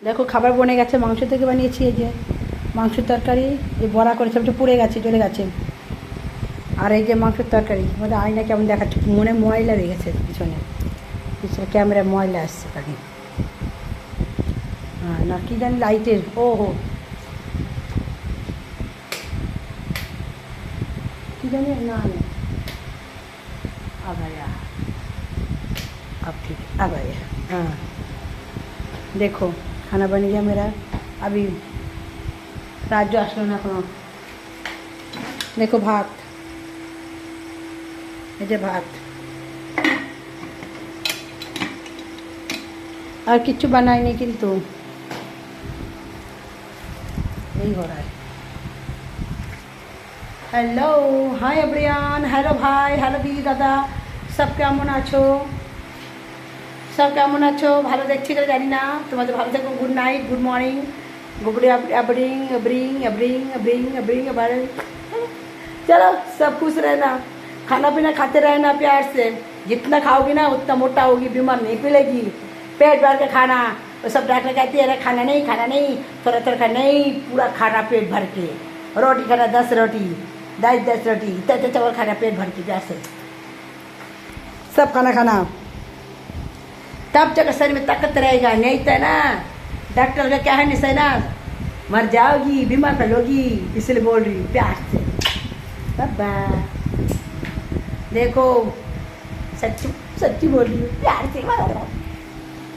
দেখো খাবার বনে গেছে, মাংস থেকে বানিয়েছি। এই যে মাংসের তরকারি, এই বড়া করেছে, ওটা পুড়ে গেছে, চলে গেছে। আর এই যে মাংসের তরকারি, মানে আয়না কেমন দেখাচ্ছে, মনে ময়লা রয়ে গেছে পিছনে, পিছনে ক্যামেরায় ময়লা আসছে খালি। হ্যাঁ না কী জানি লাইটের, ও হো की जानी ना अब आया, अब ठीक अब आया। हाँ देखो खाना बन गया मेरा। अभी राजू आसलो ना कोनो। देखो भात, ये जे भात, और किच्छु बनाई नहीं, किंतु यही हो रहा है। हेलो हाय एवरीवन, हेलो भाई, हेलो दीदी दादा, सब কেমন আছো? সব কেমন আছো? ভালো দেখছি করে জানি না, তোমাদের ভালো থেকো। Good night, good morning, good evening evening evening evening evening evening. चलो सब खुश रहना, खाना पीना खाते रहना प्यार से। जितना खाओगी ना उतना मोटा होगी, बीमार नहीं पिलेगी। पेट भर के खाना, वो सब डॉक्टर कहती है अरे खाना नहीं, खाना नहीं, थोड़ा थोड़ा खाना नहीं, पूरा खाना पेट भर के। रोटी खाना 10 रोटी, 10 रोटी, इतना चावल खाना पेट भर के प्यार से। सब खाना खाना, तब जगह शरीर में ताकत रहेगा, नहीं तो ना डॉक्टर का क्या है निशाना, मर जाओगी, बीमार फैलोगी, इसलिए बोल रही हूँ प्यार से। बाबा देखो सच्ची सच्ची बोल रही हूँ प्यार से।